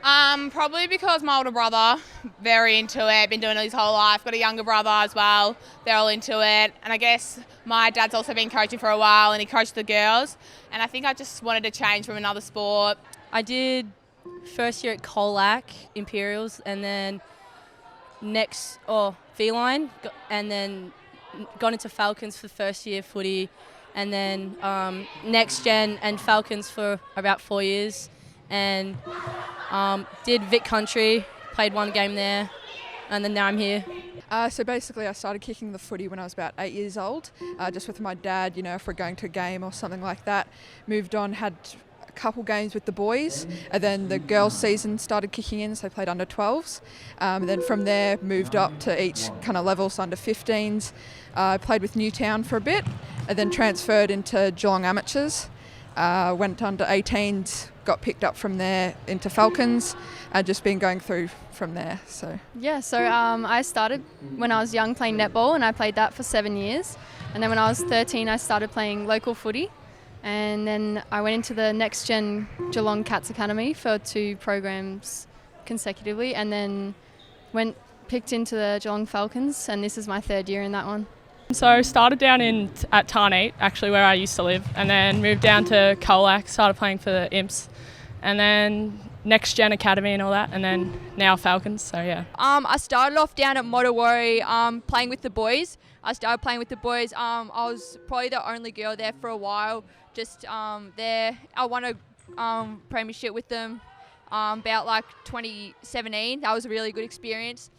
Probably because my older brother, very into it, been doing it his whole life. Got a younger brother as well, they're all into it. And I guess my dad's also been coaching for a while and he coached the girls. And I think I just wanted to change from another sport. I did first year at Colac Imperials and then V-Line and then got into Falcons for first year footy and then next gen and Falcons for about 4 years and did Vic Country, played one game there and then now I'm here. So basically I started kicking the footy when I was about 8 years old, just with my dad, if we're going to a game or something like that. Moved on, had a couple games with the boys, and then the girls' season started kicking in, so I played under 12s. Then from there moved up to each kind of levels, under 15s. Played with Newtown for a bit, and then transferred into Geelong Amateurs. Went under 18s, got picked up from there into Falcons, and just been going through from there. So I started when I was young playing netball, and I played that for 7 years. And then when I was 13, I started playing local footy, and then I went into the next gen Geelong Cats Academy for 2 programs consecutively, and then picked into the Geelong Falcons, and this is my 3rd year in that one. So started down at Tarneet, actually where I used to live, and then moved down to Colac, started playing for the Imps, and then Next Gen Academy and all that, and then now Falcons, so yeah. I started off down at Motowari playing with the boys. I was probably the only girl there for a while, just there. I won a premiership with them about 2017. That was a really good experience.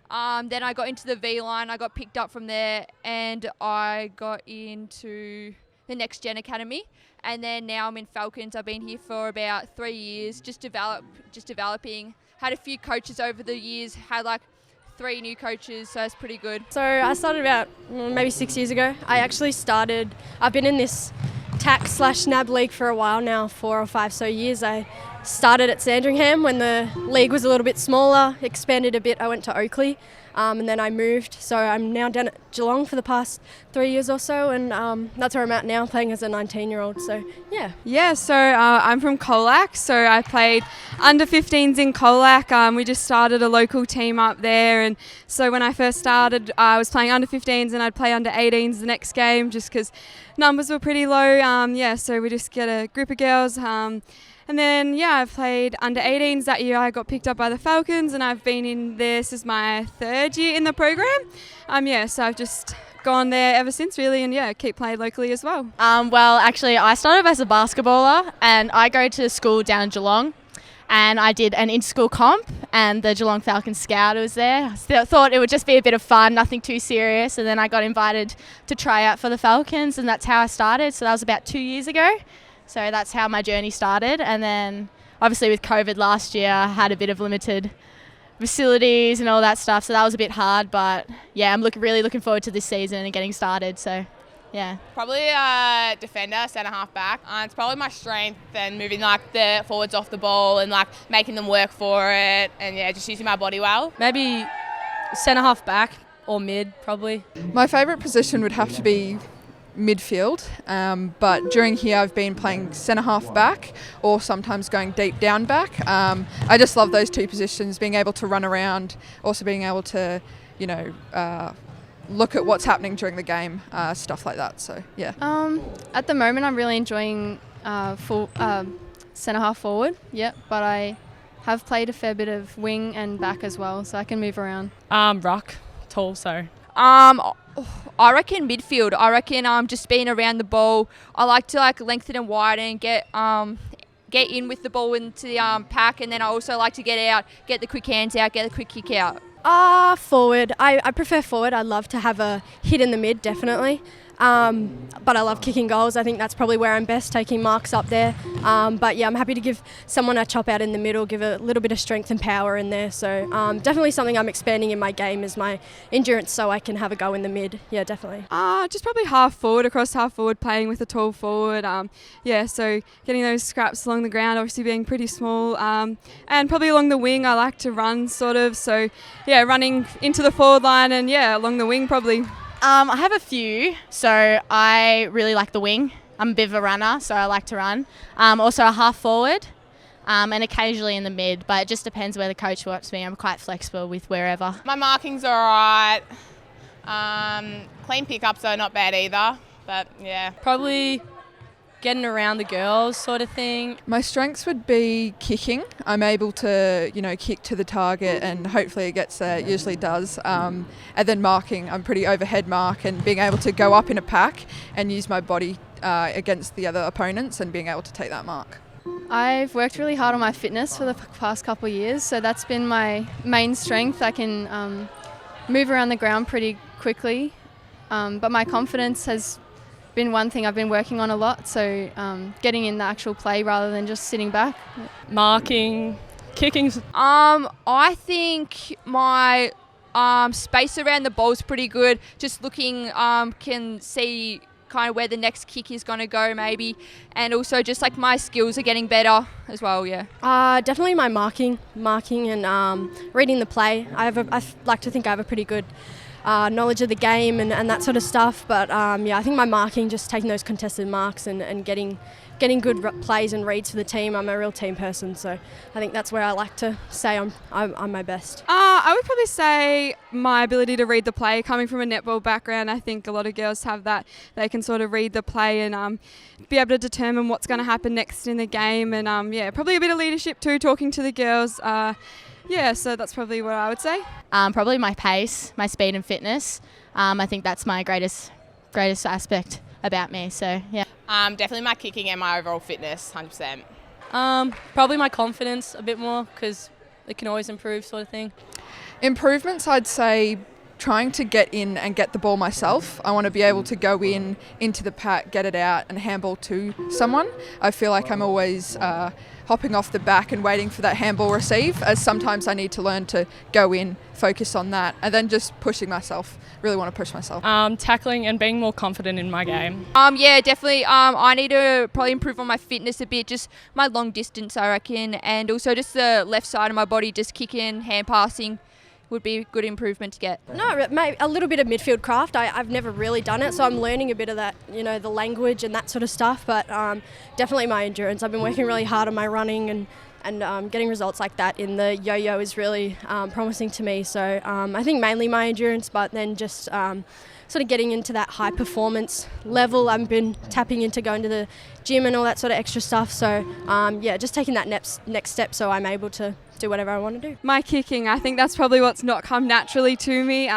Then I got into the V-Line, I got picked up from there and I got into the Next Gen Academy and then now I'm in Falcons. I've been here for about 3 years, just developing. Had a few coaches over the years, had 3 new coaches, so it's pretty good. So I started about maybe 6 years ago. I've been in this TAC/NAB League for a while now, 4 or 5 years. I started at Sandringham when the league was a little bit smaller, expanded a bit. I went to Oakley and then I moved. So I'm now down at Geelong for the past 3 years or so and that's where I'm at now, playing as a 19-year-old. So yeah. Yeah, so I'm from Colac, so I played under 15s in Colac. We just started a local team up there, and so when I first started I was playing under 15s and I'd play under 18s the next game just because numbers were pretty low. So we just get a group of girls. And then, I've played under 18s. That year I got picked up by the Falcons and I've been in there. This is my 3rd year in the program. So I've just gone there ever since really and keep playing locally as well. Actually I started as a basketballer and I go to school down in Geelong and I did an in-school comp and the Geelong Falcons scout was there. I thought it would just be a bit of fun, nothing too serious, and then I got invited to try out for the Falcons and that's how I started. So that was about 2 years ago. So that's how my journey started, and then obviously with COVID last year I had a bit of limited facilities and all that stuff, so that was a bit hard, but I'm really looking forward to this season and getting started, so yeah. Probably defender, centre half back. It's probably my strength and moving the forwards off the ball and making them work for it and just using my body well. Maybe centre half back or mid probably. My favourite position would have to be midfield, but during here I've been playing centre half back or sometimes going deep down back. I just love those 2 positions, being able to run around, also being able to look at what's happening during the game, stuff like that. So yeah. At the moment I'm really enjoying full centre half forward, but I have played a fair bit of wing and back as well, so I can move around. Ruck, tall, so. I reckon midfield. I reckon just being around the ball. I like to lengthen and widen, get in with the ball into the pack, and then I also like to get out, get the quick hands out, get the quick kick out. Forward. I prefer forward. I'd love to have a hit in the mid, definitely. But I love kicking goals. I think that's probably where I'm best, taking marks up there. But I'm happy to give someone a chop out in the middle, give a little bit of strength and power in there. So definitely something I'm expanding in my game is my endurance, so I can have a go in the mid. Yeah, definitely. Just probably half forward, across half forward, playing with a tall forward. So getting those scraps along the ground, obviously being pretty small. And probably along the wing, I like to run sort of. So running into the forward line and along the wing probably. I have a few, so I really like the wing. I'm a bit of a runner, so I like to run. Also a half forward. and occasionally in the mid, but it just depends where the coach wants me. I'm quite flexible with wherever. My marking's all right. Clean pickups are not bad either, but yeah. Probably getting around the girls sort of thing. My strengths would be kicking. I'm able to, kick to the target and hopefully it gets there. It usually does. And then marking, I'm pretty overhead mark and being able to go up in a pack and use my body against the other opponents and being able to take that mark. I've worked really hard on my fitness for the past couple of years, so that's been my main strength. I can move around the ground pretty quickly, but my confidence has been one thing I've been working on a lot, so getting in the actual play rather than just sitting back. Marking, kicking. I think my space around the ball is pretty good. Just looking, can see kind of where the next kick is going to go maybe, and also just like my skills are getting better as well. Yeah. Definitely my marking and reading the play. I like to think I have a pretty good knowledge of the game and that sort of stuff, but I think my marking, just taking those contested marks and getting good plays and reads for the team. I'm a real team person, so I think that's where I like to say I'm my best. I would probably say my ability to read the play. Coming from a netball background, I think a lot of girls have that. They can sort of read the play and be able to determine what's going to happen next in the game, and probably a bit of leadership too, talking to the girls. So that's probably what I would say. Probably my pace, my speed and fitness. I think that's my greatest aspect about me. So yeah. Definitely my kicking and my overall fitness, 100%. Probably my confidence a bit more, because it can always improve, sort of thing. Improvements, I'd say trying to get in and get the ball myself. I want to be able to go into the pack, get it out and handball to someone. I feel like I'm always hopping off the back and waiting for that handball receive, as sometimes I need to learn to go in, focus on that, and then just pushing myself. Really want to push myself. Tackling and being more confident in my game. Yeah, definitely. I need to probably improve on my fitness a bit, just my long distance, I reckon, and also just the left side of my body, just kicking, hand passing would be a good improvement to get. No, maybe a little bit of midfield craft. I've never really done it, so I'm learning a bit of that, the language and that sort of stuff, but definitely my endurance. I've been working really hard on my running and getting results like that in the yo-yo is really promising to me. So I think mainly my endurance, but then just sort of getting into that high performance level. I've been tapping into going to the gym and all that sort of extra stuff. So just taking that next step so I'm able to do whatever I want to do. My kicking, I think that's probably what's not come naturally to me.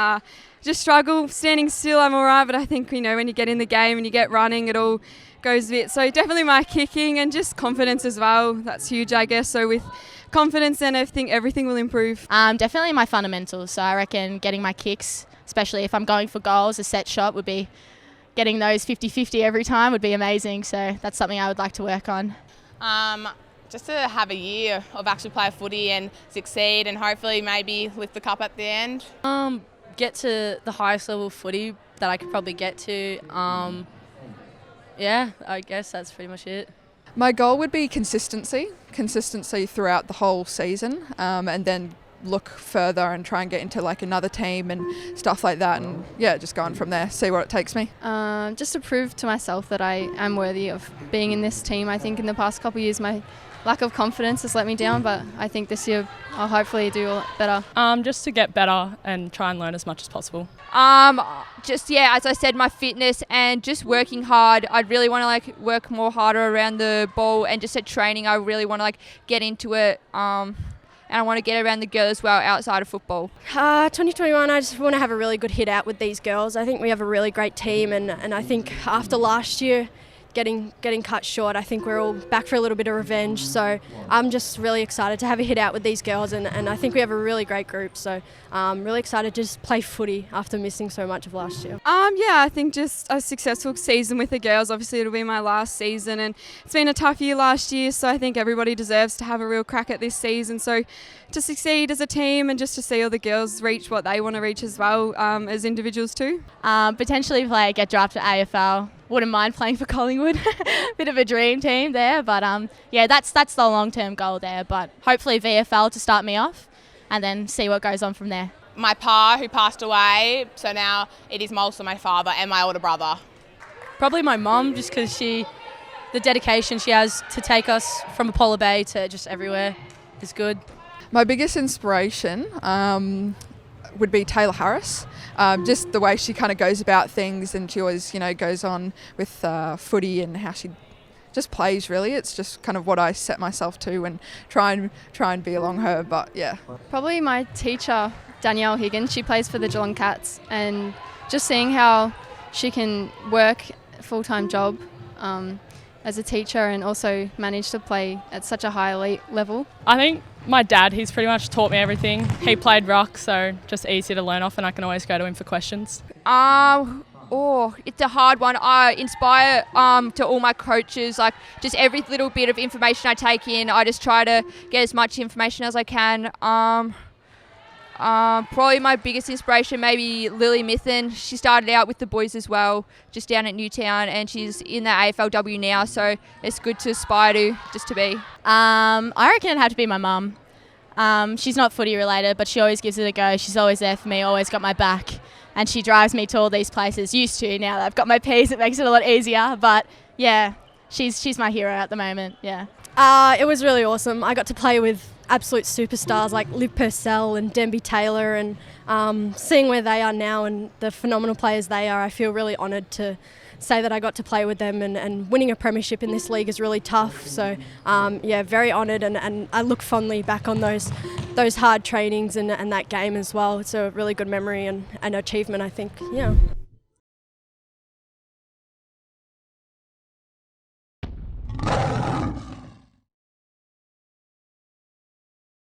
Just struggle standing still. I'm all right, but I think when you get in the game and you get running, it all goes a bit. So definitely my kicking and just confidence as well. That's huge, I guess. So with confidence, then I think everything will improve. Definitely my fundamentals. So I reckon getting my kicks, especially if I'm going for goals, a set shot would be getting those 50-50 every time would be amazing. So that's something I would like to work on. Just to have a year of actually play footy and succeed and hopefully maybe lift the cup at the end. Get to the highest level of footy that I could probably get to. I guess that's pretty much it. My goal would be consistency throughout the whole season, and then look further and try and get into like another team and stuff like that, and just go on from there, see where it takes me. Just to prove to myself that I am worthy of being in this team. I think in the past couple of years my lack of confidence has let me down, but I think this year I'll hopefully do a lot better. Just to get better and try and learn as much as possible. As I said, my fitness and just working hard. I'd really want to work more harder around the ball, and just at training I really want to get into it. And I want to get around the girls as well outside of football. 2021, I just want to have a really good hit out with these girls. I think we have a really great team, and I think after last year getting cut short, I think we're all back for a little bit of revenge. So I'm just really excited to have a hit out with these girls, and I think we have a really great group. So I'm really excited to just play footy after missing so much of last year. I think just a successful season with the girls. Obviously it'll be my last season, and it's been a tough year last year, so I think everybody deserves to have a real crack at this season. So to succeed as a team and just to see all the girls reach what they want to reach as well, as individuals too. Potentially get drafted to AFL. Wouldn't mind playing for Collingwood. Bit of a dream team there, but that's the long-term goal there. But hopefully VFL to start me off, and then see what goes on from there. My pa, who passed away, so now it is also my father and my older brother. Probably my mum, just because she the dedication she has to take us from Apollo Bay to just everywhere is good. My biggest inspiration would be Taylah Harris. Just the way she kind of goes about things, and she always, goes on with footy and how she just plays. Really, it's just kind of what I set myself to and try and be along her. But yeah, Probably my teacher, Danielle Higgins. She plays for the Geelong Cats, and just seeing how she can work a full-time job as a teacher and also manage to play at such a high elite level. I think my dad, he's pretty much taught me everything. He played ruck, so just easy to learn off, and I can always go to him for questions. It's a hard one. I inspire to all my coaches, like just every little bit of information I take in, I just try to get as much information as I can. Probably my biggest inspiration, maybe Lily Mithen. She started out with the boys as well, just down at Newtown, and she's in the AFLW now, so it's good to aspire to, just to be. I reckon it'd have to be my mum. She's not footy related, but she always gives it a go. She's always there for me, always got my back, and she drives me to all these places. Used to, now that I've got my P's, it makes it a lot easier, but yeah, she's my hero at the moment, yeah. It was really awesome. I got to play with absolute superstars like Liv Purcell and Denby Taylor, and seeing where they are now and the phenomenal players they are, I feel really honoured to say that I got to play with them, and winning a premiership in this league is really tough. So very honoured, and I look fondly back on those hard trainings and that game as well. It's a really good memory and achievement, I think. Yeah.